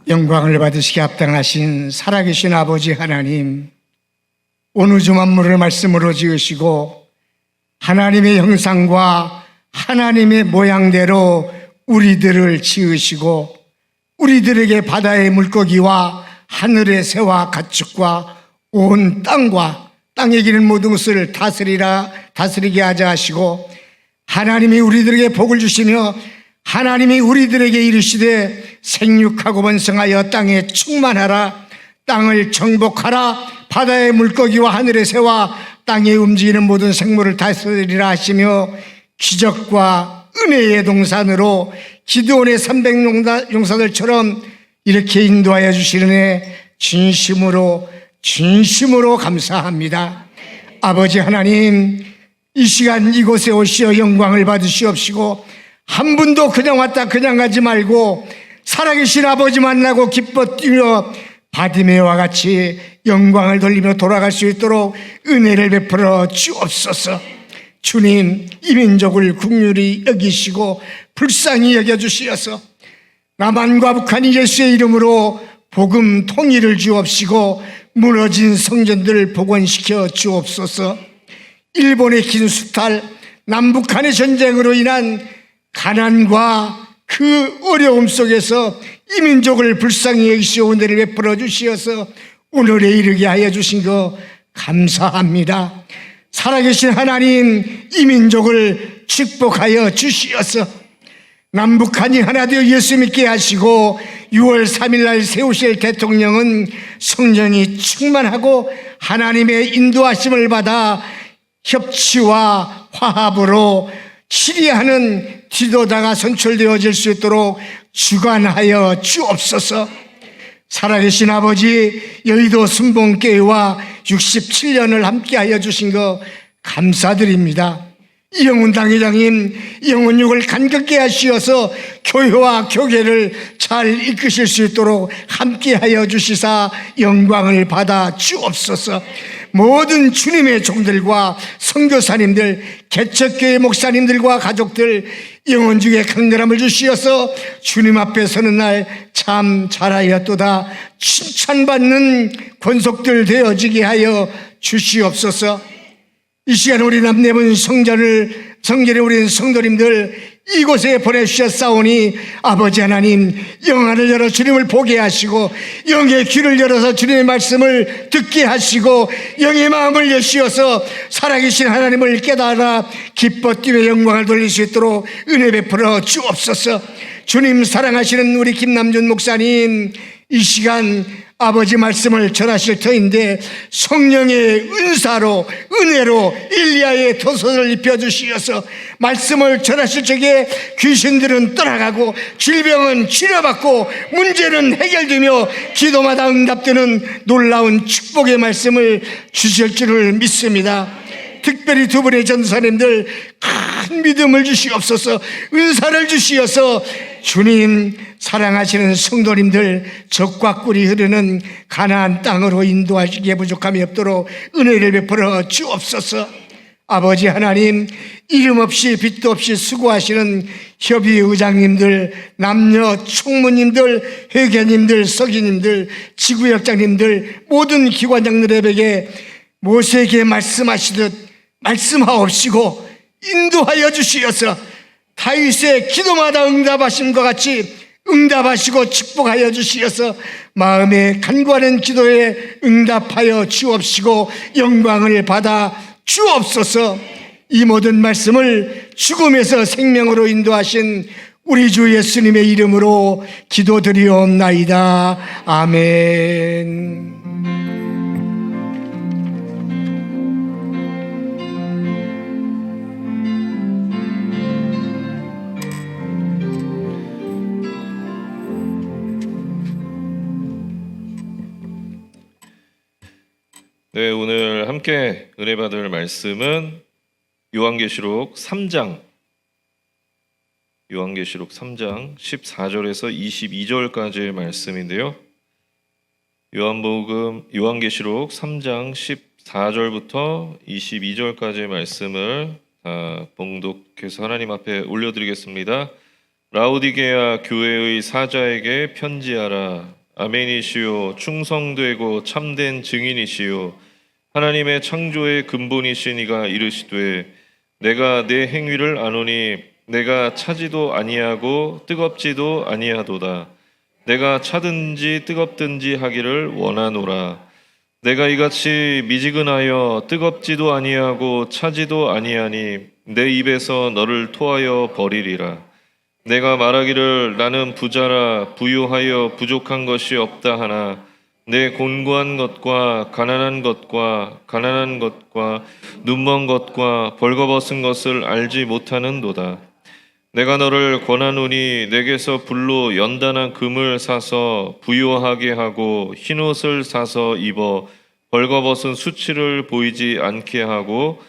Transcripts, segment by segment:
영광을 받으시기 합당하신 살아계신 아버지 하나님, 온 우주 만물을 말씀으로 지으시고 하나님의 형상과 하나님의 모양대로 우리들을 지으시고 우리들에게 바다의 물고기와 하늘의 새와 가축과 온 땅과 땅에 기는 모든 것을 다스리게 하자 하시고, 하나님이 우리들에게 복을 주시며 하나님이 우리들에게 이르시되 생육하고 번성하여 땅에 충만하라, 땅을 정복하라, 바다의 물고기와 하늘의 새와 땅에 움직이는 모든 생물을 다스리라 하시며, 기적과 은혜의 동산으로 기드온의 300용사들처럼 이렇게 인도하여 주시는 진심으로 감사합니다. 아버지 하나님, 이 시간 이곳에 오시어 영광을 받으시옵시고, 한 분도 그냥 왔다 그냥 가지 말고 살아계신 아버지 만나고 기뻐 뛰며 바디메와 같이 영광을 돌리며 돌아갈 수 있도록 은혜를 베풀어 주옵소서. 주님, 이 민족을 긍휼히 여기시고 불쌍히 여겨주시어서 남한과 북한이 예수의 이름으로 복음 통일을 주옵시고 무너진 성전들을 복원시켜 주옵소서. 일본의 긴 수탈, 남북한의 전쟁으로 인한 가난과 그 어려움 속에서 이 민족을 불쌍히 여기시오 은혜를 베풀어 주시어서 오늘에 이르게 하여 주신 거 감사합니다. 살아계신 하나님, 이 민족을 축복하여 주시어서 남북한이 하나 되어 예수 믿게 하시고 6월 3일 날 세우실 대통령은 성령이 충만하고 하나님의 인도하심을 받아 협치와 화합으로 치리하는 지도자가 선출되어질 수 있도록 주관하여 주옵소서. 살아계신 아버지, 여의도 순복음교회와 67년을 함께하여 주신 거 감사드립니다. 이영훈 당회장님, 영혼육을 간격게 하시어서 교회와 교계를 잘 이끄실 수 있도록 함께하여 주시사 영광을 받아 주옵소서. 모든 주님의 종들과 선교사님들, 개척교회 목사님들과 가족들 영혼중에 강건함을 주시어서 주님 앞에 서는 날 참 잘하였도다 칭찬받는 권속들 되어지게 하여 주시옵소서. 이 시간 우리 남대문 성전에 우리 성도님들 이곳에 보내주셨사오니 아버지 하나님, 영안을 열어 주님을 보게 하시고 영의 귀를 열어서 주님의 말씀을 듣게 하시고 영의 마음을 여시어서 살아계신 하나님을 깨달아 기뻐 뛰며 영광을 돌릴 수 있도록 은혜 베풀어 주옵소서. 주님 사랑하시는 우리 김남준 목사님, 이 시간 아버지 말씀을 전하실 터인데 성령의 은사로 은혜로 일리야의 도선을 입혀주시어서 말씀을 전하실 적에 귀신들은 떠나가고 질병은 치료받고 문제는 해결되며 기도마다 응답되는 놀라운 축복의 말씀을 주실 줄을 믿습니다. 특별히 두 분의 전사님들 큰 믿음을 주시옵소서. 은사를 주시어서 주님 사랑하시는 성도님들 적과 꿀이 흐르는 가나안 땅으로 인도하시기에 부족함이 없도록 은혜를 베풀어 주옵소서. 아버지 하나님, 이름 없이 빛도 없이 수고하시는 협의의장님들, 남녀 총무님들, 회계님들, 서기님들, 지구역장님들, 모든 기관장들에게 모세에게 말씀하시듯 말씀하옵시고 인도하여 주시어서 다윗의 기도마다 응답하심과 같이 응답하시고 축복하여 주시어서 마음에 간구하는 기도에 응답하여 주옵시고 영광을 받아 주옵소서. 이 모든 말씀을 죽음에서 생명으로 인도하신 우리 주 예수님의 이름으로 기도드리옵나이다. 아멘. 네, 오늘 함께 은혜 받을 말씀은 요한계시록 3장 14절에서 22절까지의 말씀인데요. 요한계시록 3장 14절부터 22절까지의 말씀을 봉독해서 하나님 앞에 올려드리겠습니다. 라오디게아 교회의 사자에게 편지하라. 아멘이시요 충성되고 참된 증인이시요 하나님의 창조의 근본이신 이가 이르시되 내가 내 행위를 아노니 내가 차지도 아니하고 뜨겁지도 아니하도다. 내가 차든지 뜨겁든지 하기를 원하노라. 내가 이같이 미지근하여 뜨겁지도 아니하고 차지도 아니하니 내 입에서 너를 토하여 버리리라. 내가 말하기를 나는 부자라 부유하여 부족한 것이 없다 하나 내 곤고한 것과 가난한 것과 눈먼 것과 벌거벗은 것을 알지 못하는도다. 내가 너를 권하노니 내게서 불로 연단한 금을 사서 부요하게 하고 흰옷을 사서 입어 벌거벗은 수치를 보이지 않게 하고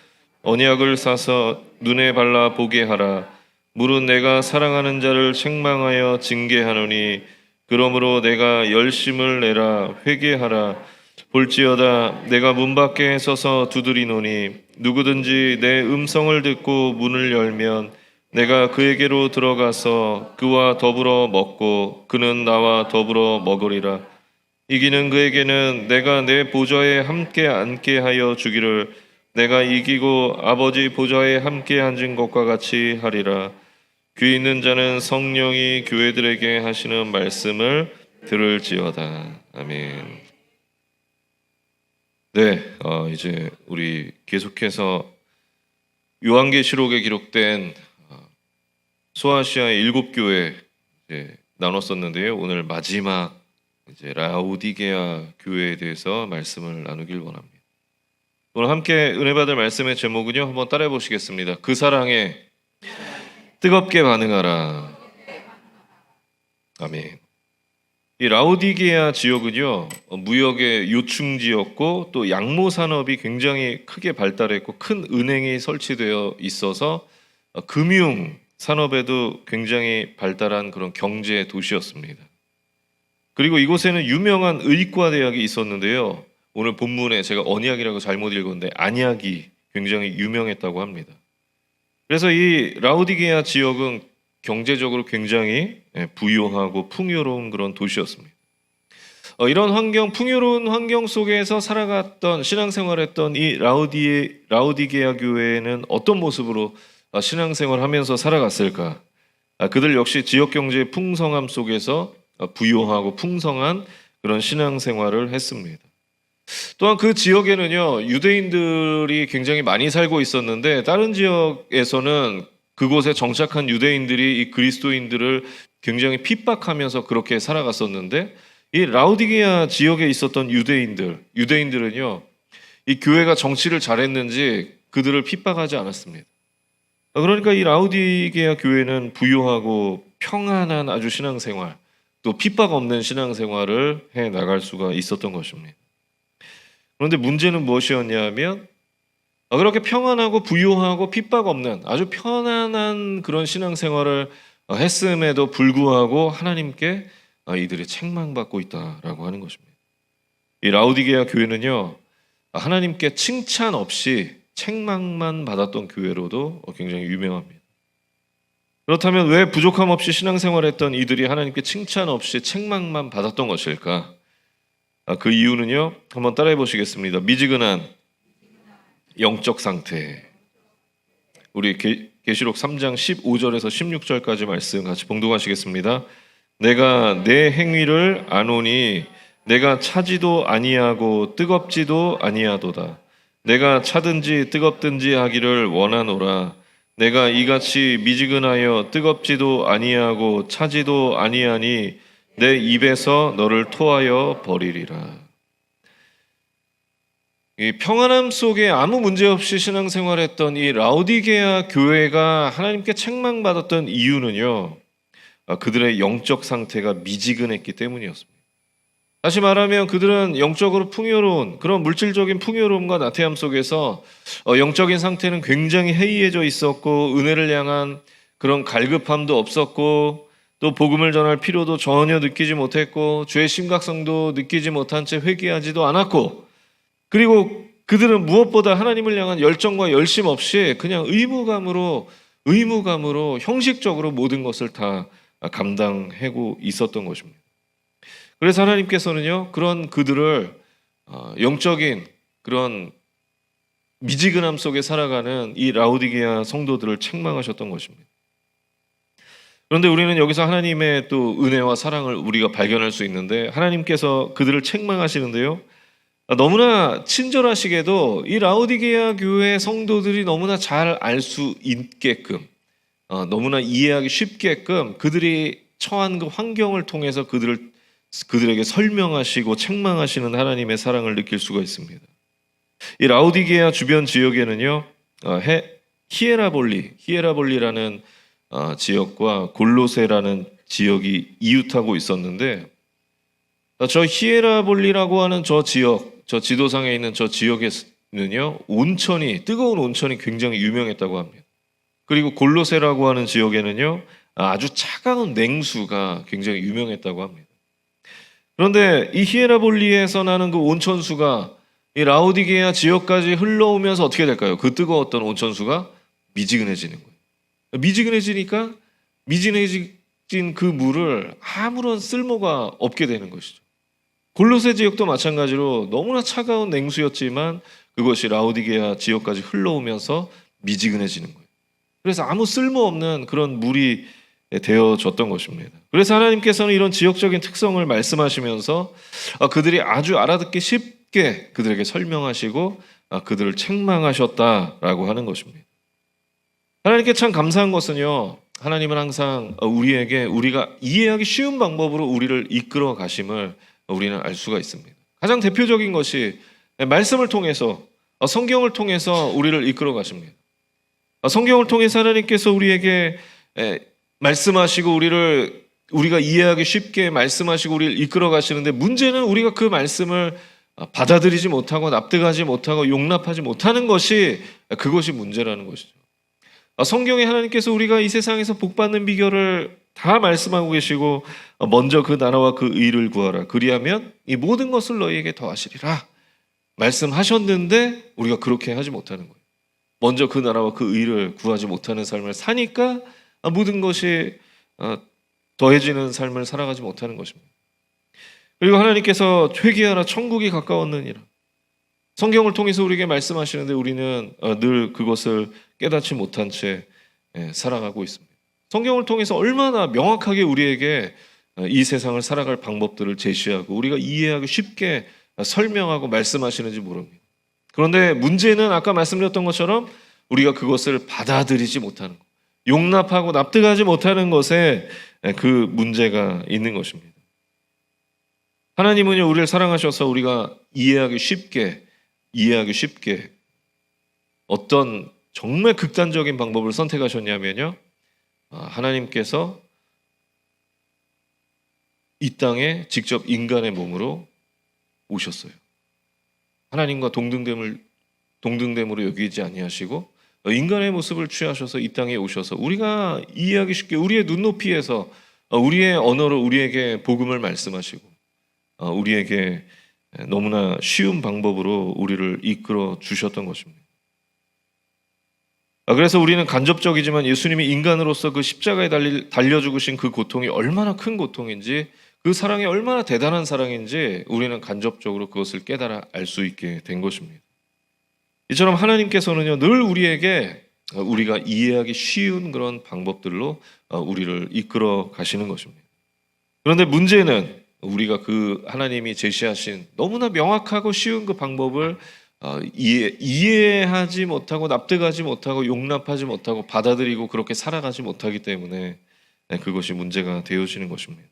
언약을 사서 눈에 발라 보게 하라. 물은 내가 사랑하는 자를 책망하여 징계하노니 그러므로 내가 열심을 내라 회개하라. 볼지어다 내가 문 밖에 서서 두드리노니 누구든지 내 음성을 듣고 문을 열면 내가 그에게로 들어가서 그와 더불어 먹고 그는 나와 더불어 먹으리라. 이기는 그에게는 내가 내 보좌에 함께 앉게 하여 주기를 내가 이기고 아버지 보좌에 함께 앉은 것과 같이 하리라. 귀 있는 자는 성령이 교회들에게 하시는 말씀을 들을지어다. 아멘. 네, 이제 우리 계속해서 요한계시록에 기록된 소아시아의 7교회 나눴었는데요. 오늘 마지막 이제 라오디게아 교회에 대해서 말씀을 나누길 원합니다. 오늘 함께 은혜 받을 말씀의 제목은요. 한번 따라해 보시겠습니다. 그 사랑에 뜨겁게 반응하라. 아멘. 이 라오디게아 지역은요. 무역의 요충지였고 또 양모 산업이 굉장히 크게 발달했고 큰 은행이 설치되어 있어서 금융 산업에도 굉장히 발달한 그런 경제 도시였습니다. 그리고 이곳에는 유명한 의과 대학이 있었는데요. 오늘 본문에 제가 언약이라고 잘못 읽었는데 안약이 굉장히 유명했다고 합니다. 그래서 이 라오디게아 지역은 경제적으로 굉장히 부유하고 풍요로운 그런 도시였습니다. 이런 환경, 풍요로운 환경 속에서 살아갔던 신앙생활했던 이 라오디게아 교회는 어떤 모습으로 신앙생활하면서 살아갔을까? 그들 역시 지역 경제의 풍성함 속에서 부유하고 풍성한 그런 신앙생활을 했습니다. 또한 그 지역에는요 유대인들이 굉장히 많이 살고 있었는데 다른 지역에서는 그곳에 정착한 유대인들이 이 그리스도인들을 굉장히 핍박하면서 그렇게 살아갔었는데 이 라오디게아 지역에 있었던 유대인들은요 이 교회가 정치를 잘했는지 그들을 핍박하지 않았습니다. 그러니까 이 라오디게아 교회는 부유하고 평안한 아주 신앙생활 또 핍박 없는 신앙생활을 해 나갈 수가 있었던 것입니다. 그런데 문제는 무엇이었냐면 그렇게 평안하고 부유하고 핍박 없는 아주 편안한 그런 신앙생활을 했음에도 불구하고 하나님께 이들이 책망받고 있다라고 하는 것입니다. 이 라오디게아 교회는요 하나님께 칭찬 없이 책망만 받았던 교회로도 굉장히 유명합니다. 그렇다면 왜 부족함 없이 신앙생활했던 이들이 하나님께 칭찬 없이 책망만 받았던 것일까? 그 이유는요 한번 따라해 보시겠습니다. 미지근한 영적 상태. 우리 계시록 3장 15절에서 16절까지 말씀 같이 봉독하시겠습니다. 내가 내 행위를 아노니 내가 차지도 아니하고 뜨겁지도 아니하도다. 내가 차든지 뜨겁든지 하기를 원하노라. 내가 이같이 미지근하여 뜨겁지도 아니하고 차지도 아니하니 내 입에서 너를 토하여 버리리라. 이 평안함 속에 아무 문제 없이 신앙생활했던 이 라오디게아 교회가 하나님께 책망받았던 이유는요 그들의 영적 상태가 미지근했기 때문이었습니다. 다시 말하면 그들은 영적으로 풍요로운 그런 물질적인 풍요로움과 나태함 속에서 영적인 상태는 굉장히 해이해져 있었고 은혜를 향한 그런 갈급함도 없었고 또 복음을 전할 필요도 전혀 느끼지 못했고 죄의 심각성도 느끼지 못한 채 회개하지도 않았고 그리고 그들은 무엇보다 하나님을 향한 열정과 열심 없이 그냥 의무감으로 의무감으로 형식적으로 모든 것을 다 감당하고 있었던 것입니다. 그래서 하나님께서는요, 그런 그들을 영적인 그런 미지근함 속에 살아가는 이 라오디게아 성도들을 책망하셨던 것입니다. 그런데 우리는 여기서 하나님의 또 은혜와 사랑을 우리가 발견할 수 있는데, 하나님께서 그들을 책망하시는데요, 너무나 친절하시게도 이 라오디게아 교회 성도들이 너무나 잘 알 수 있게끔, 너무나 이해하기 쉽게끔 그들이 처한 그 환경을 통해서 그들에게 설명하시고 책망하시는 하나님의 사랑을 느낄 수가 있습니다. 이 라오디게아 주변 지역에는요, 히에라볼리라는 지역과 골로세라는 지역이 이웃하고 있었는데, 저 히에라볼리라고 하는 저 지역, 저 지도상에 있는 저 지역에는요, 뜨거운 온천이 굉장히 유명했다고 합니다. 그리고 골로세라고 하는 지역에는요, 아주 차가운 냉수가 굉장히 유명했다고 합니다. 그런데 이 히에라볼리에서 나는 그 온천수가 이 라오디게아 지역까지 흘러오면서 어떻게 될까요? 그 뜨거웠던 온천수가 미지근해지는 거예요. 미지근해지니까 미지근해진 그 물을 아무런 쓸모가 없게 되는 것이죠. 골로새 지역도 마찬가지로 너무나 차가운 냉수였지만 그것이 라오디게아 지역까지 흘러오면서 미지근해지는 거예요. 그래서 아무 쓸모없는 그런 물이 되어졌던 것입니다. 그래서 하나님께서는 이런 지역적인 특성을 말씀하시면서 그들이 아주 알아듣기 쉽게 그들에게 설명하시고 그들을 책망하셨다라고 하는 것입니다. 하나님께 참 감사한 것은요, 하나님은 항상 우리가 이해하기 쉬운 방법으로 우리를 이끌어 가심을 우리는 알 수가 있습니다. 가장 대표적인 것이 말씀을 통해서, 성경을 통해서 우리를 이끌어 가십니다. 성경을 통해서 하나님께서 우리에게 말씀하시고 우리가 이해하기 쉽게 말씀하시고 우리를 이끌어 가시는데, 문제는 우리가 그 말씀을 받아들이지 못하고 납득하지 못하고 용납하지 못하는 그것이 문제라는 것이죠. 성경에 하나님께서 우리가 이 세상에서 복받는 비결을 다 말씀하고 계시고, 먼저 그 나라와 그 의를 구하라, 그리하면 이 모든 것을 너희에게 더하시리라 말씀하셨는데 우리가 그렇게 하지 못하는 거예요. 먼저 그 나라와 그 의를 구하지 못하는 삶을 사니까 모든 것이 더해지는 삶을 살아가지 못하는 것입니다. 그리고 하나님께서 회개하라, 천국이 가까웠느니라, 성경을 통해서 우리에게 말씀하시는데 우리는 늘 그것을 깨닫지 못한 채 살아가고 있습니다. 성경을 통해서 얼마나 명확하게 우리에게 이 세상을 살아갈 방법들을 제시하고 우리가 이해하기 쉽게 설명하고 말씀하시는지 모릅니다. 그런데 문제는 아까 말씀드렸던 것처럼 우리가 그것을 받아들이지 못하는 것, 용납하고 납득하지 못하는 것에 그 문제가 있는 것입니다. 하나님은요, 우리를 사랑하셔서 우리가 이해하기 쉽게 어떤 정말 극단적인 방법을 선택하셨냐면요, 하나님께서 이 땅에 직접 인간의 몸으로 오셨어요. 하나님과 동등됨으로 여기지 아니하시고 인간의 모습을 취하셔서 이 땅에 오셔서 우리가 이해하기 쉽게 우리의 눈높이에서 우리의 언어로 우리에게 복음을 말씀하시고 우리에게 너무나 쉬운 방법으로 우리를 이끌어 주셨던 것입니다. 그래서 우리는 간접적이지만 예수님이 인간으로서 그 십자가에 달려 죽으신 그 고통이 얼마나 큰 고통인지, 그 사랑이 얼마나 대단한 사랑인지 우리는 간접적으로 그것을 깨달아 알 수 있게 된 것입니다. 이처럼 하나님께서는요, 늘 우리에게 우리가 이해하기 쉬운 그런 방법들로 우리를 이끌어 가시는 것입니다. 그런데 문제는 우리가 그 하나님이 제시하신 너무나 명확하고 쉬운 그 방법을 이해하지 못하고 납득하지 못하고 용납하지 못하고 받아들이고 그렇게 살아가지 못하기 때문에 그것이 문제가 되어지는 것입니다.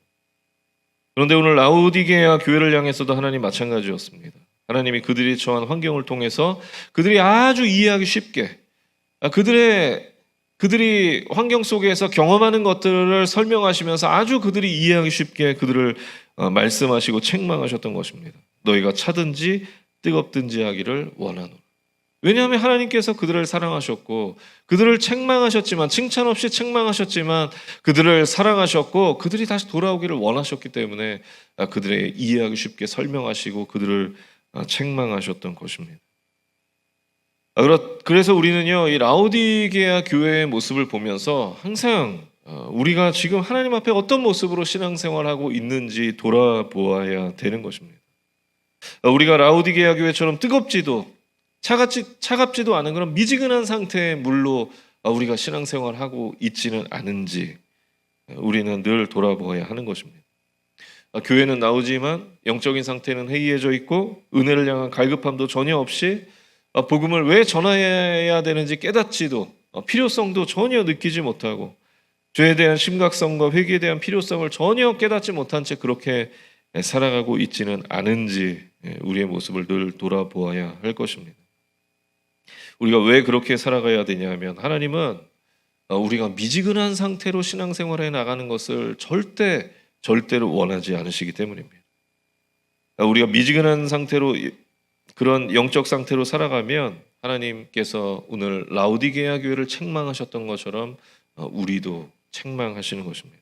그런데 오늘 라오디게아 교회를 향해서도 하나님 마찬가지였습니다. 하나님이 그들이 처한 환경을 통해서 그들이 아주 이해하기 쉽게 그들이 환경 속에서 경험하는 것들을 설명하시면서 아주 그들이 이해하기 쉽게 그들을 말씀하시고 책망하셨던 것입니다. 너희가 차든지 뜨겁든지 하기를 원하노라. 왜냐하면 하나님께서 그들을 사랑하셨고 그들을 책망하셨지만, 칭찬 없이 책망하셨지만 그들을 사랑하셨고 그들이 다시 돌아오기를 원하셨기 때문에 그들의 이해하기 쉽게 설명하시고 그들을 책망하셨던 것입니다. 그래서 우리는요, 이 라오디게아 교회의 모습을 보면서 항상 우리가 지금 하나님 앞에 어떤 모습으로 신앙생활하고 있는지 돌아보아야 되는 것입니다. 우리가 라오디게아 교회처럼 뜨겁지도 차갑지도 않은 그런 미지근한 상태의 물로 우리가 신앙생활하고 있지는 않은지 우리는 늘 돌아보아야 하는 것입니다. 교회는 나오지만 영적인 상태는 해이해져 있고 은혜를 향한 갈급함도 전혀 없이 복음을 왜 전해야 되는지 깨닫지도 필요성도 전혀 느끼지 못하고 죄에 대한 심각성과 회개에 대한 필요성을 전혀 깨닫지 못한 채 그렇게 살아가고 있지는 않은지 우리의 모습을 늘 돌아보아야 할 것입니다. 우리가 왜 그렇게 살아가야 되냐 하면 하나님은 우리가 미지근한 상태로 신앙생활에 나가는 것을 절대로 원하지 않으시기 때문입니다. 우리가 미지근한 상태로 그런 영적 상태로 살아가면 하나님께서 오늘 라오디게아 교회를 책망하셨던 것처럼 우리도 책망하시는 것입니다.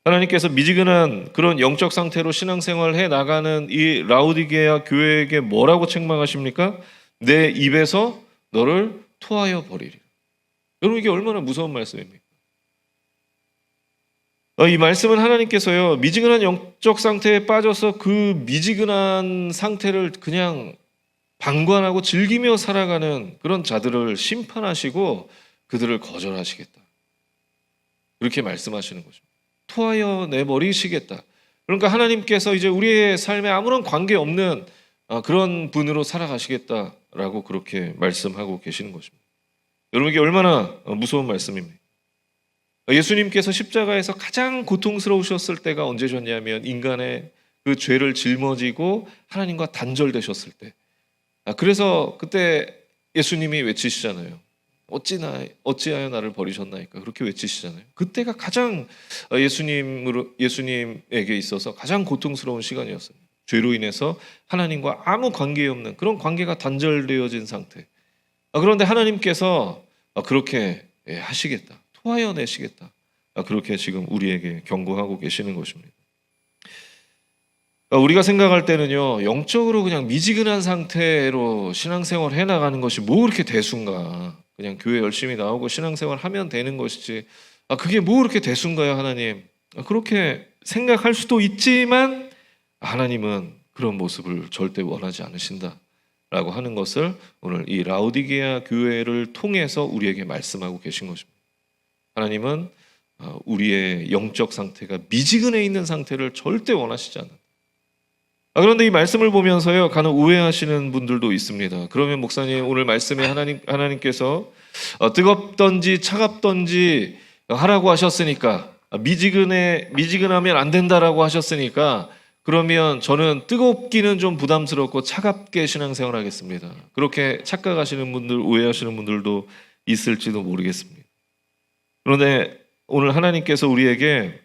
하나님께서 미지근한 그런 영적 상태로 신앙생활을 해 나가는 이 라오디게아 교회에게 뭐라고 책망하십니까? 내 입에서 너를 토하여 버리리라. 여러분, 이게 얼마나 무서운 말씀입니까? 이 말씀은 하나님께서요, 미지근한 영적 상태에 빠져서 그 미지근한 상태를 그냥 방관하고 즐기며 살아가는 그런 자들을 심판하시고 그들을 거절하시겠다, 그렇게 말씀하시는 거죠. 토하여 내버리시겠다. 그러니까 하나님께서 이제 우리의 삶에 아무런 관계없는 그런 분으로 살아가시겠다라고 그렇게 말씀하고 계시는 것입니다. 여러분, 이게 얼마나 무서운 말씀입니까? 예수님께서 십자가에서 가장 고통스러우셨을 때가 언제셨냐면 인간의 그 죄를 짊어지고 하나님과 단절되셨을 때. 그래서 그때 예수님이 외치시잖아요. 어찌하여 나를 버리셨나이까, 그렇게 외치시잖아요. 그때가 가장 예수님에게 있어서 가장 고통스러운 시간이었어요. 죄로 인해서 하나님과 아무 관계없는 그런 관계가 단절되어진 상태. 그런데 하나님께서 그렇게 하시겠다, 토하여 내시겠다, 그렇게 지금 우리에게 경고하고 계시는 것입니다. 우리가 생각할 때는요, 영적으로 그냥 미지근한 상태로 신앙생활 해나가는 것이 뭐 그렇게 대수인가, 그냥 교회 열심히 나오고 신앙생활 하면 되는 것이지 그게 뭐 그렇게 대수인가요 하나님, 그렇게 생각할 수도 있지만 하나님은 그런 모습을 절대 원하지 않으신다라고 하는 것을 오늘 이 라오디게아 교회를 통해서 우리에게 말씀하고 계신 것입니다. 하나님은 우리의 영적 상태가 미지근해 있는 상태를 절대 원하시지 않는다. 그런데 이 말씀을 보면서요, 간혹 오해하시는 분들도 있습니다. 그러면 목사님, 오늘 말씀에 하나님께서 뜨겁던지 차갑던지 하라고 하셨으니까, 미지근하면 안 된다라고 하셨으니까, 그러면 저는 뜨겁기는 좀 부담스럽고 차갑게 신앙생활 하겠습니다, 그렇게 착각하시는 분들, 오해하시는 분들도 있을지도 모르겠습니다. 그런데 오늘 하나님께서 우리에게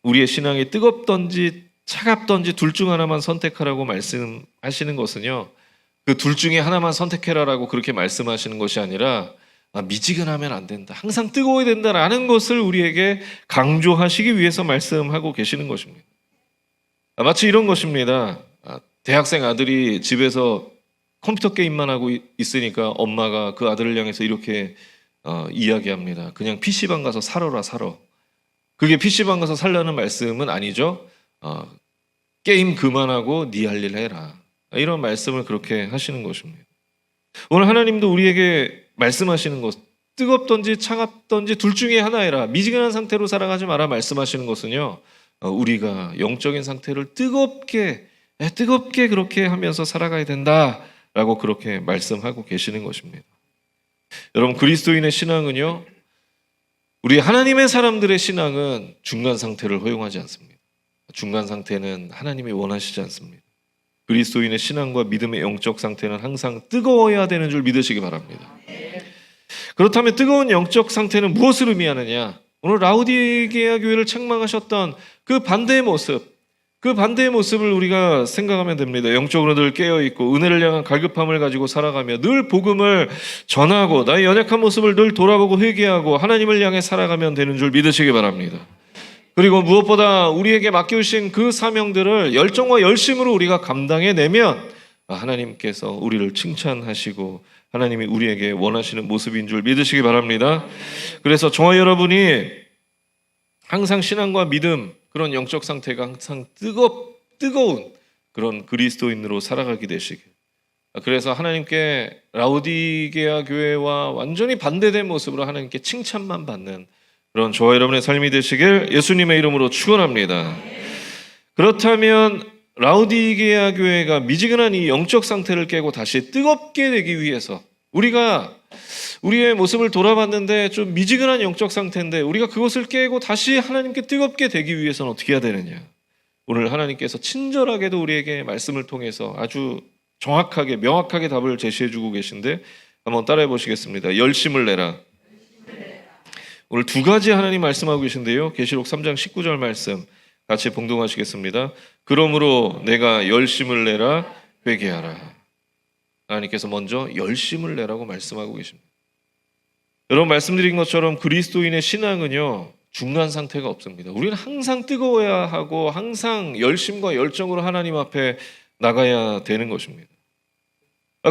우리의 신앙이 뜨겁던지 차갑던지 둘 중 하나만 선택하라고 말씀하시는 것은요, 그 둘 중에 하나만 선택해라라고 그렇게 말씀하시는 것이 아니라 미지근하면 안 된다, 항상 뜨거워야 된다라는 것을 우리에게 강조하시기 위해서 말씀하고 계시는 것입니다. 마치 이런 것입니다. 대학생 아들이 집에서 컴퓨터 게임만 하고 있으니까 엄마가 그 아들을 향해서 이렇게 이야기합니다. 그냥 PC방 가서 살아라. 그게 PC방 가서 살라는 말씀은 아니죠. 게임 그만하고 네 할 일 해라, 이런 말씀을 그렇게 하시는 것입니다. 오늘 하나님도 우리에게 말씀하시는 것, 뜨겁던지 차갑던지 둘 중에 하나 해라, 미지근한 상태로 살아가지 마라 말씀하시는 것은요, 우리가 영적인 상태를 뜨겁게 그렇게 하면서 살아가야 된다라고 그렇게 말씀하고 계시는 것입니다. 여러분, 그리스도인의 신앙은요, 우리 하나님의 사람들의 신앙은 중간 상태를 허용하지 않습니다. 중간 상태는 하나님이 원하시지 않습니다. 그리스도인의 신앙과 믿음의 영적 상태는 항상 뜨거워야 되는 줄 믿으시기 바랍니다. 그렇다면 뜨거운 영적 상태는 무엇을 의미하느냐? 오늘 라오디게아 교회를 책망하셨던 그 반대의 모습을 우리가 생각하면 됩니다. 영적으로 늘 깨어있고 은혜를 향한 갈급함을 가지고 살아가며 늘 복음을 전하고 나의 연약한 모습을 늘 돌아보고 회개하고 하나님을 향해 살아가면 되는 줄 믿으시기 바랍니다. 그리고 무엇보다 우리에게 맡겨주신 그 사명들을 열정과 열심으로 우리가 감당해내면 하나님께서 우리를 칭찬하시고 하나님이 우리에게 원하시는 모습인 줄 믿으시기 바랍니다. 그래서 저와 여러분이 항상 신앙과 믿음, 그런 영적 상태가 항상 뜨거운 그런 그리스도인으로 살아가게 되시길. 그래서 하나님께 라우디게아 교회와 완전히 반대된 모습으로 하나님께 칭찬만 받는 그런 저와 여러분의 삶이 되시길 예수님의 이름으로 축원합니다. 그렇다면 라우디게아 교회가 미지근한 이 영적 상태를 깨고 다시 뜨겁게 되기 위해서 우리가 우리의 모습을 돌아봤는데 좀 미지근한 영적 상태인데 우리가 그것을 깨고 다시 하나님께 뜨겁게 되기 위해서는 어떻게 해야 되느냐? 오늘 하나님께서 친절하게도 우리에게 말씀을 통해서 아주 정확하게 명확하게 답을 제시해 주고 계신데 한번 따라해 보시겠습니다. 열심을 내라. 오늘 두 가지 하나님 말씀하고 계신데요. 계시록 3장 19절 말씀 같이 봉독하시겠습니다. 그러므로 내가 열심을 내라 회개하라. 하나님께서 먼저 열심을 내라고 말씀하고 계십니다. 여러분 말씀드린 것처럼 그리스도인의 신앙은요 중간 상태가 없습니다. 우리는 항상 뜨거워야 하고 항상 열심과 열정으로 하나님 앞에 나가야 되는 것입니다.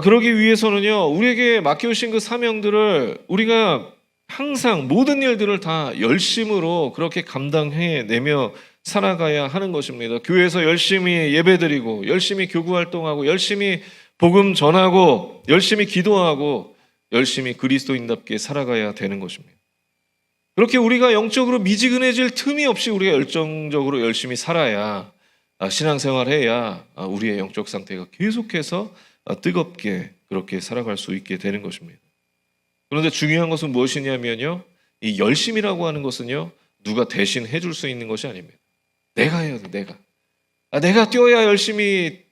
그러기 위해서는요 우리에게 맡겨주신 그 사명들을 우리가 항상 모든 일들을 다 열심으로 그렇게 감당해내며 살아가야 하는 것입니다. 교회에서 열심히 예배드리고 열심히 교구 활동하고 열심히 복음 전하고 열심히 기도하고 열심히 그리스도인답게 살아가야 되는 것입니다. 그렇게 우리가 영적으로 미지근해질 틈이 없이 우리가 열정적으로 열심히 살아야 신앙생활해야 우리의 영적 상태가 계속해서 뜨겁게 그렇게 살아갈 수 있게 되는 것입니다. 그런데 중요한 것은 무엇이냐면요 이 열심이라고 하는 것은요 누가 대신 해줄 수 있는 것이 아닙니다. 내가 해야 돼. 내가 뛰어야 열심히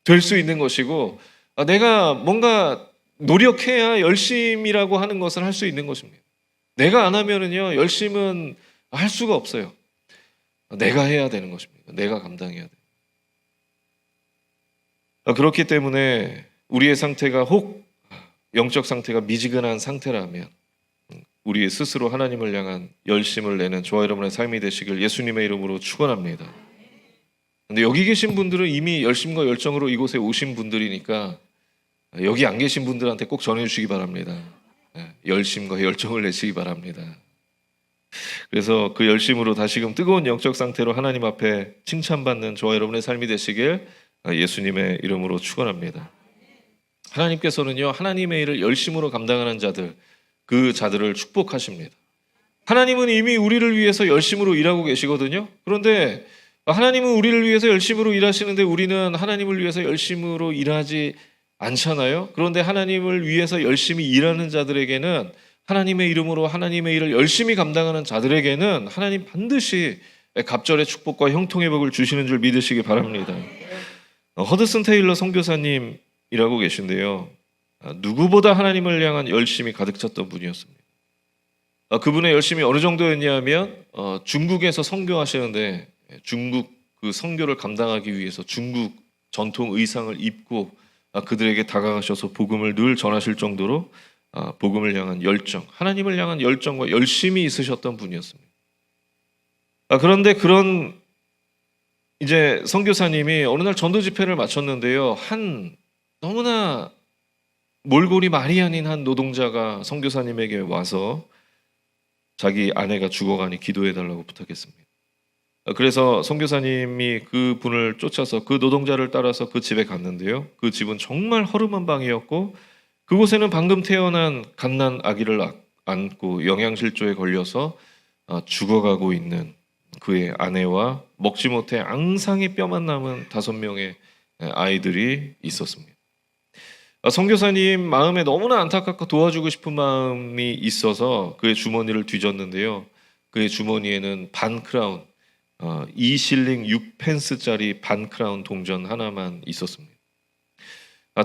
될 수 있는 것이고 내가 뭔가 노력해야 열심이라고 하는 것을 할 수 있는 것입니다. 내가 안 하면은요 열심은 할 수가 없어요. 내가 해야 되는 것입니다. 내가 감당해야 돼요. 그렇기 때문에 우리의 상태가 혹 영적 상태가 미지근한 상태라면 우리 스스로 하나님을 향한 열심을 내는 저와 여러분의 삶이 되시길 예수님의 이름으로 축원합니다. 근데 여기 계신 분들은 이미 열심과 열정으로 이곳에 오신 분들이니까 여기 안 계신 분들한테 꼭 전해주시기 바랍니다. 열심과 열정을 내시기 바랍니다. 그래서 그 열심으로 다시금 뜨거운 영적 상태로 하나님 앞에 칭찬받는 저와 여러분의 삶이 되시길 예수님의 이름으로 축원합니다. 하나님께서는요 하나님의 일을 열심으로 감당하는 자들 그 자들을 축복하십니다. 하나님은 이미 우리를 위해서 열심으로 일하고 계시거든요. 그런데 하나님은 우리를 위해서 열심으로 일하시는데 우리는 하나님을 위해서 열심으로 일하지 않잖아요. 그런데 하나님을 위해서 열심히 일하는 자들에게는 하나님의 이름으로 하나님의 일을 열심히 감당하는 자들에게는 하나님 반드시 갑절의 축복과 형통의 복을 주시는 줄 믿으시기 바랍니다. 허드슨 테일러 선교사님이라고 계신데요. 누구보다 하나님을 향한 열심이 가득 찼던 분이었습니다. 그분의 열심이 어느 정도였냐면 중국에서 선교하시는데 중국 그 선교를 감당하기 위해서 중국 전통 의상을 입고 그들에게 다가가셔서 복음을 늘 전하실 정도로 복음을 향한 열정, 하나님을 향한 열정과 열심이 있으셨던 분이었습니다. 그런데 그런 이제 선교사님이 어느 날 전도 집회를 마쳤는데요. 한 너무나 몰골이 말이 아닌 한 노동자가 선교사님에게 와서 자기 아내가 죽어가니 기도해달라고 부탁했습니다. 그래서 선교사님이 그 분을 쫓아서 그 노동자를 따라서 그 집에 갔는데요. 그 집은 정말 허름한 방이었고 그곳에는 방금 태어난 갓난 아기를 안고 영양실조에 걸려서 죽어가고 있는 그의 아내와 먹지 못해 앙상의 뼈만 남은 5명의 아이들이 있었습니다. 선교사님 마음에 너무나 안타깝고 도와주고 싶은 마음이 있어서 그의 주머니를 뒤졌는데요. 그의 주머니에는 반 크라운 2실링 6펜스짜리 반 크라운 동전 하나만 있었습니다.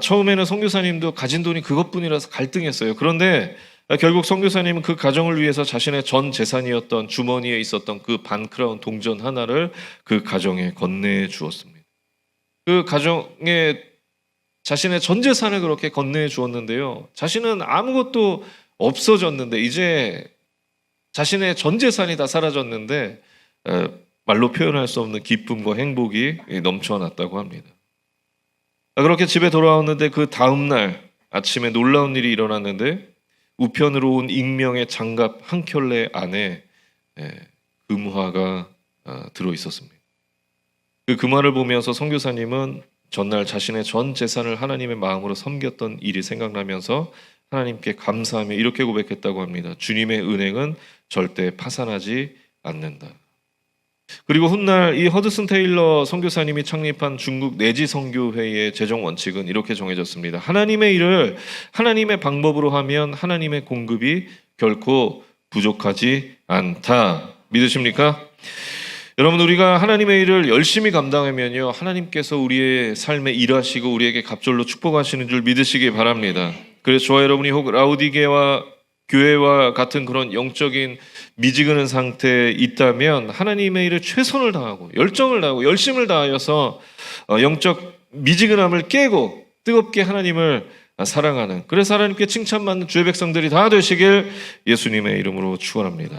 처음에는 선교사님도 가진 돈이 그것뿐이라서 갈등했어요. 그런데 결국 선교사님은 그 가정을 위해서 자신의 전 재산이었던 주머니에 있었던 그 반 크라운 동전 하나를 그 가정에 건네해 주었습니다. 그 가정에 자신의 전 재산을 그렇게 건네해 주었는데요. 자신은 아무것도 없어졌는데 이제 자신의 전 재산이 다 사라졌는데 말로 표현할 수 없는 기쁨과 행복이 넘쳐났다고 합니다. 그렇게 집에 돌아왔는데 그 다음 날 아침에 놀라운 일이 일어났는데 우편으로 온 익명의 장갑 한 켤레 안에 금화가 들어 있었습니다. 그 금화를 보면서 선교사님은 전날 자신의 전 재산을 하나님의 마음으로 섬겼던 일이 생각나면서 하나님께 감사하며 이렇게 고백했다고 합니다. 주님의 은행은 절대 파산하지 않는다. 그리고 훗날 이 허드슨 테일러 선교사님이 창립한 중국 내지 선교회의 재정 원칙은 이렇게 정해졌습니다. 하나님의 일을 하나님의 방법으로 하면 하나님의 공급이 결코 부족하지 않다. 믿으십니까? 여러분, 우리가 하나님의 일을 열심히 감당하면요, 하나님께서 우리의 삶에 일하시고 우리에게 갑절로 축복하시는 줄 믿으시기 바랍니다. 그래서 저와 여러분이 혹 라우디게와 교회와 같은 그런 영적인 미지근한 상태에 있다면 하나님의 일에 최선을 다하고 열정을 다하고 열심을 다하여서 영적 미지근함을 깨고 뜨겁게 하나님을 사랑하는, 그래서 하나님께 칭찬받는 주의 백성들이 다 되시길 예수님의 이름으로 축원합니다.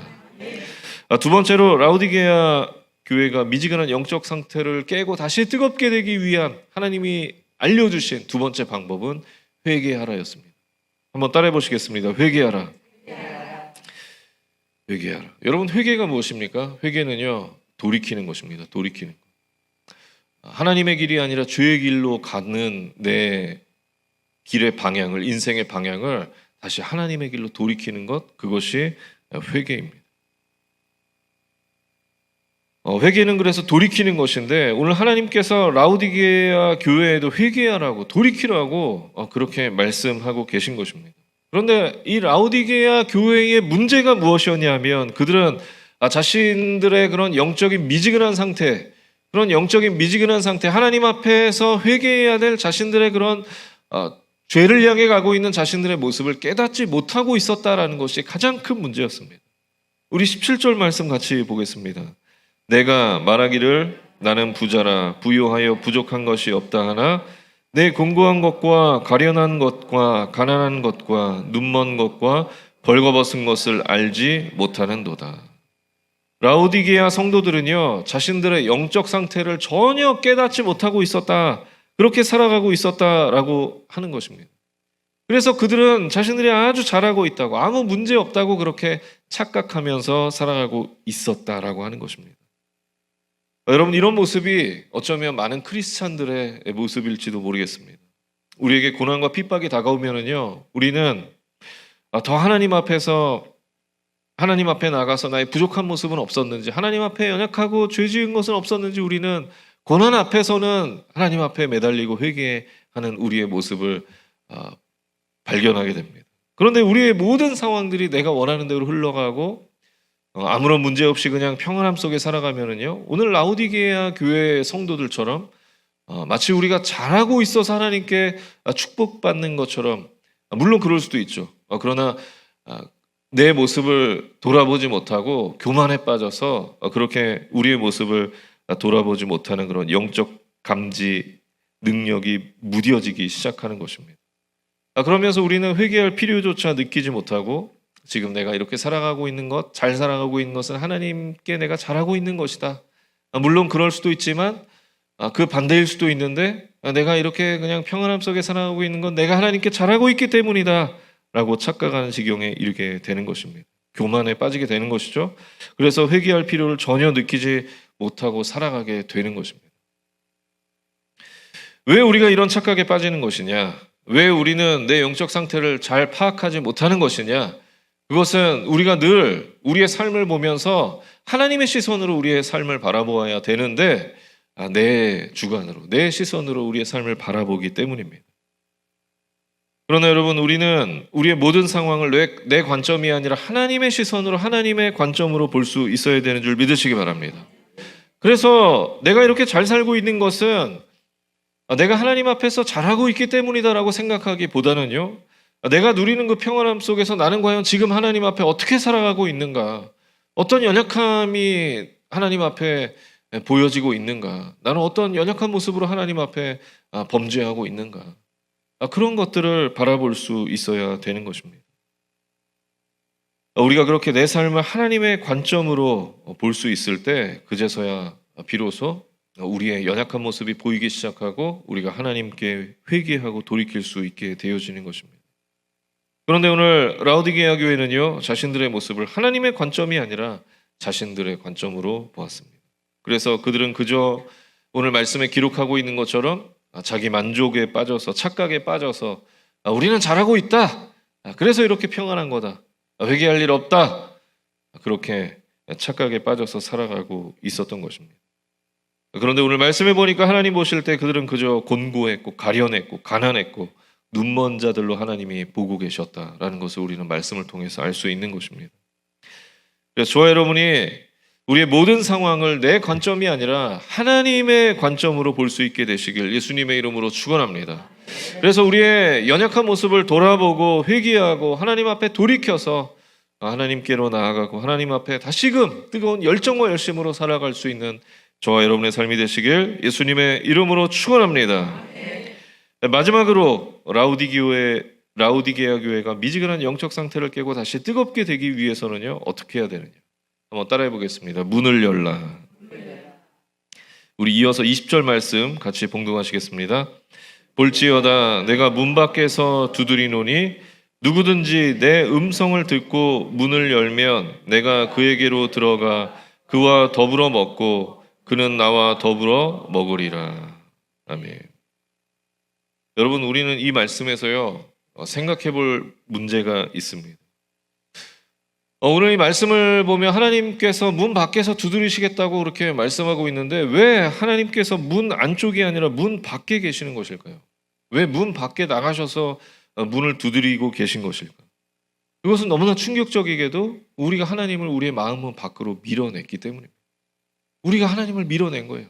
두 번째로 라우디게아 교회가 미지근한 영적 상태를 깨고 다시 뜨겁게 되기 위한 하나님이 알려주신 두 번째 방법은 회개하라였습니다. 한번 따라해 보시겠습니다. 회개하라. 회개하라. 여러분, 회개가 무엇입니까? 회개는요, 돌이키는 것입니다. 돌이키는 것. 하나님의 길이 아니라 죄의 길로 가는 내 길의 방향을, 인생의 방향을 다시 하나님의 길로 돌이키는 것, 그것이 회개입니다. 회개는 그래서 돌이키는 것인데, 오늘 하나님께서 라우디게아 교회에도 회개하라고, 돌이키라고 그렇게 말씀하고 계신 것입니다. 그런데 이 라우디게아 교회의 문제가 무엇이었냐면, 그들은 자신들의 그런 영적인 미지근한 상태, 그런 영적인 미지근한 상태, 하나님 앞에서 회개해야 될 자신들의 그런 죄를 향해 가고 있는 자신들의 모습을 깨닫지 못하고 있었다라는 것이 가장 큰 문제였습니다. 우리 17절 말씀 같이 보겠습니다. 내가 말하기를 나는 부자라 부유하여 부족한 것이 없다 하나 내 공고한 것과 가련한 것과 가난한 것과 눈먼 것과 벌거벗은 것을 알지 못하는도다. 라우디게아 성도들은요, 자신들의 영적 상태를 전혀 깨닫지 못하고 있었다, 그렇게 살아가고 있었다라고 하는 것입니다. 그래서 그들은 자신들이 아주 잘하고 있다고, 아무 문제 없다고 그렇게 착각하면서 살아가고 있었다라고 하는 것입니다. 여러분, 이런 모습이 어쩌면 많은 크리스찬들의 모습일지도 모르겠습니다. 우리에게 고난과 핍박이 다가오면은요, 우리는 더 하나님 앞에서, 하나님 앞에 나가서 나의 부족한 모습은 없었는지, 하나님 앞에 연약하고 죄 지은 것은 없었는지, 우리는 고난 앞에서는 하나님 앞에 매달리고 회개하는 우리의 모습을 발견하게 됩니다. 그런데 우리의 모든 상황들이 내가 원하는 대로 흘러가고 아무런 문제 없이 그냥 평안함 속에 살아가면은요, 오늘 라우디게아 교회 성도들처럼 마치 우리가 잘하고 있어서 하나님께 축복받는 것처럼, 물론 그럴 수도 있죠. 그러나 내 모습을 돌아보지 못하고 교만에 빠져서 그렇게 우리의 모습을 돌아보지 못하는 그런 영적 감지 능력이 무뎌지기 시작하는 것입니다. 그러면서 우리는 회개할 필요조차 느끼지 못하고 지금 내가 이렇게 살아가고 있는 것, 잘 살아가고 있는 것은 하나님께 내가 잘하고 있는 것이다. 물론 그럴 수도 있지만 그 반대일 수도 있는데, 내가 이렇게 그냥 평안함 속에 살아가고 있는 건 내가 하나님께 잘하고 있기 때문이다 라고 착각하는 지경에 이르게 되는 것입니다. 교만에 빠지게 되는 것이죠. 그래서 회개할 필요를 전혀 느끼지 못하고 살아가게 되는 것입니다. 왜 우리가 이런 착각에 빠지는 것이냐? 왜 우리는 내 영적 상태를 잘 파악하지 못하는 것이냐? 그것은 우리가 늘 우리의 삶을 보면서 하나님의 시선으로 우리의 삶을 바라보아야 되는데, 내 주관으로, 내 시선으로 우리의 삶을 바라보기 때문입니다. 그러나 여러분, 우리는 우리의 모든 상황을 내 관점이 아니라 하나님의 시선으로, 하나님의 관점으로 볼 수 있어야 되는 줄 믿으시기 바랍니다. 그래서 내가 이렇게 잘 살고 있는 것은 내가 하나님 앞에서 잘하고 있기 때문이다라고 생각하기보다는요, 내가 누리는 그 평안함 속에서 나는 과연 지금 하나님 앞에 어떻게 살아가고 있는가, 어떤 연약함이 하나님 앞에 보여지고 있는가, 나는 어떤 연약한 모습으로 하나님 앞에 범죄하고 있는가, 그런 것들을 바라볼 수 있어야 되는 것입니다. 우리가 그렇게 내 삶을 하나님의 관점으로 볼 수 있을 때 그제서야 비로소 우리의 연약한 모습이 보이기 시작하고 우리가 하나님께 회개하고 돌이킬 수 있게 되어지는 것입니다. 그런데 오늘 라오디게아 교회는요, 자신들의 모습을 하나님의 관점이 아니라 자신들의 관점으로 보았습니다. 그래서 그들은 그저 오늘 말씀에 기록하고 있는 것처럼 자기 만족에 빠져서, 착각에 빠져서 우리는 잘하고 있다, 그래서 이렇게 평안한 거다, 회개할 일 없다, 그렇게 착각에 빠져서 살아가고 있었던 것입니다. 그런데 오늘 말씀해 보니까 하나님 보실 때 그들은 그저 곤고했고 가련했고 가난했고 눈먼 자들로 하나님이 보고 계셨다라는 것을 우리는 말씀을 통해서 알 수 있는 것입니다. 그래서 저와 여러분이 우리의 모든 상황을 내 관점이 아니라 하나님의 관점으로 볼 수 있게 되시길 예수님의 이름으로 축원합니다. 그래서 우리의 연약한 모습을 돌아보고 회개하고 하나님 앞에 돌이켜서 하나님께로 나아가고 하나님 앞에 다시금 뜨거운 열정과 열심으로 살아갈 수 있는 저와 여러분의 삶이 되시길 예수님의 이름으로 축원합니다. 마지막으로 라오디게아 교회가 미지근한 영적 상태를 깨고 다시 뜨겁게 되기 위해서는요, 어떻게 해야 되느냐? 한번 따라해 보겠습니다. 문을 열라. 우리 이어서 20절 말씀 같이 봉독하시겠습니다. 볼지어다 내가 문 밖에서 두드리노니 누구든지 내 음성을 듣고 문을 열면 내가 그에게로 들어가 그와 더불어 먹고 그는 나와 더불어 먹으리라. 아멘. 여러분, 우리는 이 말씀에서요, 생각해 볼 문제가 있습니다. 오늘 이 말씀을 보면 하나님께서 문 밖에서 두드리시겠다고 그렇게 말씀하고 있는데 왜 하나님께서 문 안쪽이 아니라 문 밖에 계시는 것일까요? 왜 문 밖에 나가셔서 문을 두드리고 계신 것일까? 그것은 너무나 충격적이게도 우리가 하나님을 우리의 마음문 밖으로 밀어냈기 때문입니다. 우리가 하나님을 밀어낸 거예요.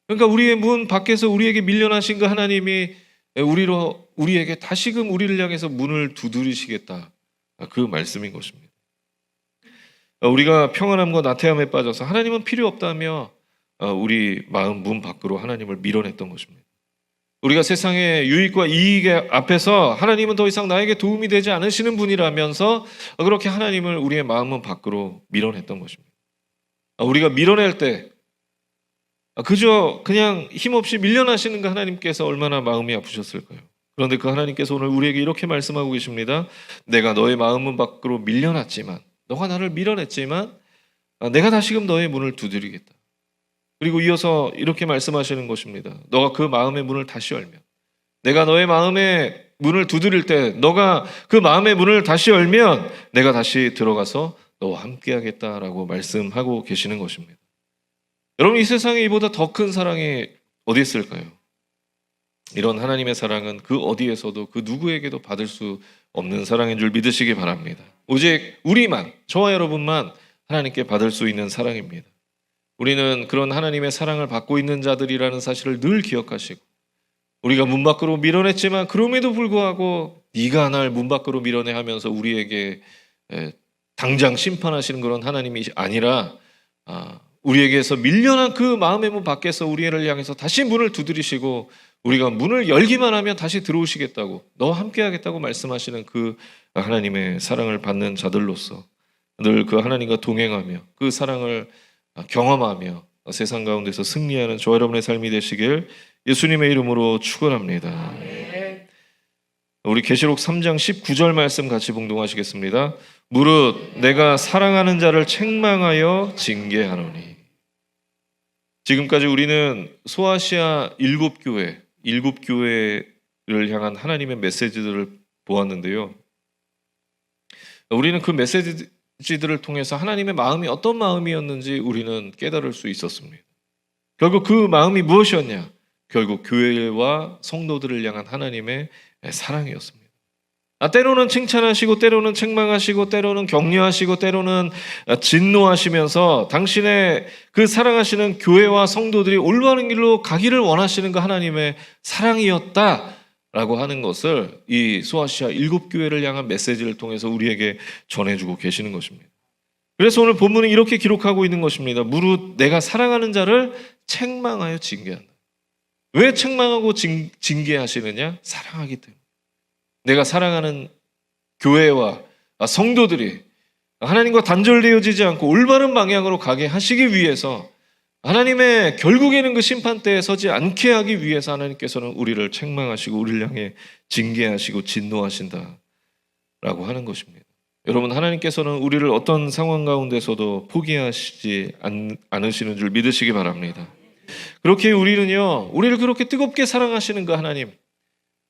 그러니까 우리의 문 밖에서 우리에게 밀려나신 그 하나님이 우리에게 다시금 우리를 향해서 문을 두드리시겠다, 그 말씀인 것입니다. 우리가 평안함과 나태함에 빠져서 하나님은 필요 없다며 우리 마음 문 밖으로 하나님을 밀어냈던 것입니다. 우리가 세상의 유익과 이익 앞에서 하나님은 더 이상 나에게 도움이 되지 않으시는 분이라면서 그렇게 하나님을 우리의 마음은 밖으로 밀어냈던 것입니다. 우리가 밀어낼 때 그저 그냥 힘없이 밀려나시는 그 하나님께서 얼마나 마음이 아프셨을까요? 그런데 그 하나님께서 오늘 우리에게 이렇게 말씀하고 계십니다. 내가 너의 마음은 밖으로 밀려났지만, 너가 나를 밀어냈지만 내가 다시금 너의 문을 두드리겠다. 그리고 이어서 이렇게 말씀하시는 것입니다. 너가 그 마음의 문을 다시 열면, 내가 너의 마음의 문을 두드릴 때 너가 그 마음의 문을 다시 열면 내가 다시 들어가서 너와 함께 하겠다라고 말씀하고 계시는 것입니다. 여러분, 이 세상에 이보다 더 큰 사랑이 어디 있을까요? 이런 하나님의 사랑은 그 어디에서도 그 누구에게도 받을 수 없는 사랑인 줄 믿으시기 바랍니다. 오직 우리만, 저와 여러분만 하나님께 받을 수 있는 사랑입니다. 우리는 그런 하나님의 사랑을 받고 있는 자들이라는 사실을 늘 기억하시고, 우리가 문 밖으로 밀어냈지만 그럼에도 불구하고 네가 날 문 밖으로 밀어내 하면서 우리에게 당장 심판하시는 그런 하나님이 아니라 우리에게서 밀려난 그 마음의 문 밖에서 우리를 향해서 다시 문을 두드리시고 우리가 문을 열기만 하면 다시 들어오시겠다고, 너와 함께 하겠다고 말씀하시는 그 하나님의 사랑을 받는 자들로서 늘 그 하나님과 동행하며 그 사랑을 경험하며 세상 가운데서 승리하는 저와 여러분의 삶이 되시길 예수님의 이름으로 축원합니다. 우리 계시록 3장 19절 말씀 같이 봉독하시겠습니다. 무릇 내가 사랑하는 자를 책망하여 징계하노니. 지금까지 우리는 소아시아 7교회를 향한 하나님의 메시지들을 보았는데요. 우리는 그 메시지들을 통해서 하나님의 마음이 어떤 마음이었는지 우리는 깨달을 수 있었습니다. 결국 그 마음이 무엇이었냐? 결국 교회와 성도들을 향한 하나님의 사랑이었습니다. 때로는 칭찬하시고 때로는 책망하시고 때로는 격려하시고 때로는 진노하시면서 당신의 그 사랑하시는 교회와 성도들이 올바른 길로 가기를 원하시는 그 하나님의 사랑이었다라고 하는 것을 이 소아시아 7교회를 향한 메시지를 통해서 우리에게 전해주고 계시는 것입니다. 그래서 오늘 본문은 이렇게 기록하고 있는 것입니다. 무릇 내가 사랑하는 자를 책망하여 징계한다. 왜 책망하고 징계하시느냐? 사랑하기 때문에. 내가 사랑하는 교회와 성도들이 하나님과 단절되어지지 않고 올바른 방향으로 가게 하시기 위해서 하나님의 결국에는 그 심판대에 서지 않게 하기 위해서 하나님께서는 우리를 책망하시고 우리를 향해 징계하시고 진노하신다라고 하는 것입니다. 여러분, 하나님께서는 우리를 어떤 상황 가운데서도 포기하시지 않으시는 줄 믿으시기 바랍니다. 그렇게 우리를 그렇게 뜨겁게 사랑하시는 그 하나님,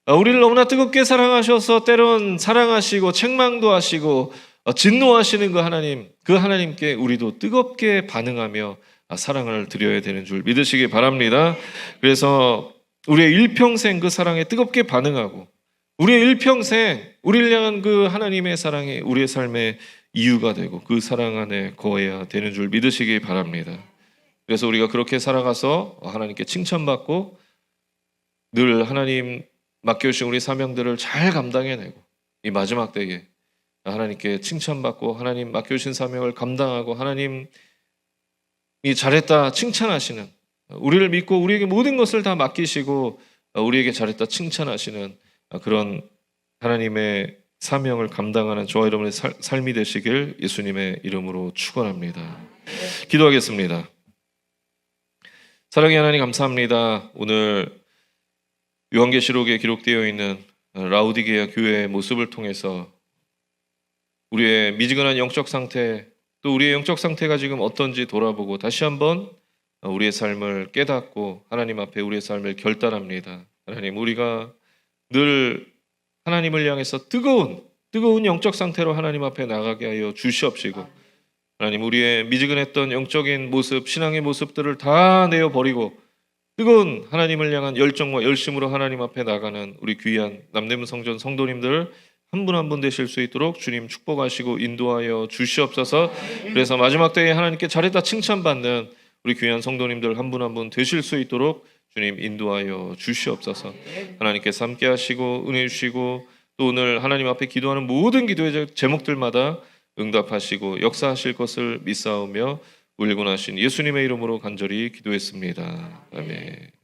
우리를 너무나 뜨겁게 사랑하셔서 때론 사랑하시고 책망도 하시고 진노하시는 그 하나님께 우리도 뜨겁게 반응하며 사랑을 드려야 되는 줄 믿으시기 바랍니다. 그래서 우리의 일평생 그 사랑에 뜨겁게 반응하고 우리의 일평생 우리를 향한 그 하나님의 사랑이 우리의 삶의 이유가 되고 그 사랑 안에 거해야 되는 줄 믿으시기 바랍니다. 그래서 우리가 그렇게 살아가서 하나님께 칭찬받고 늘 하나님 맡겨주신 우리 사명들을 잘 감당해내고 이 마지막 때에 하나님께 칭찬받고 하나님 맡겨주신 사명을 감당하고 하나님이 잘했다 칭찬하시는, 우리를 믿고 우리에게 모든 것을 다 맡기시고 우리에게 잘했다 칭찬하시는 그런 하나님의 사명을 감당하는 저와 여러분의 삶이 되시길 예수님의 이름으로 축원합니다. 기도하겠습니다. 사랑의 하나님, 감사합니다. 오늘 요한계시록에 기록되어 있는 라우디게아 교회의 모습을 통해서 우리의 미지근한 영적 상태, 또 우리의 영적 상태가 지금 어떤지 돌아보고 다시 한번 우리의 삶을 깨닫고 하나님 앞에 우리의 삶을 결단합니다. 하나님, 우리가 늘 하나님을 향해서 뜨거운 영적 상태로 하나님 앞에 나가게 하여 주시옵시고, 하나님, 우리의 미지근했던 영적인 모습, 신앙의 모습들을 다 내어버리고 뜨거운 하나님을 향한 열정과 열심으로 하나님 앞에 나가는 우리 귀한 남대문 성전 성도님들 한 분 한 분 되실 수 있도록 주님 축복하시고 인도하여 주시옵소서. 그래서 마지막 때에 하나님께 잘했다 칭찬받는 우리 귀한 성도님들 한 분 한 분 되실 수 있도록 주님 인도하여 주시옵소서. 하나님께서 함께 하시고 은혜 주시고 또 오늘 하나님 앞에 기도하는 모든 기도의 제목들마다 응답하시고 역사하실 것을 믿사오며 울고 나신 예수님의 이름으로 간절히 기도했습니다. 아멘.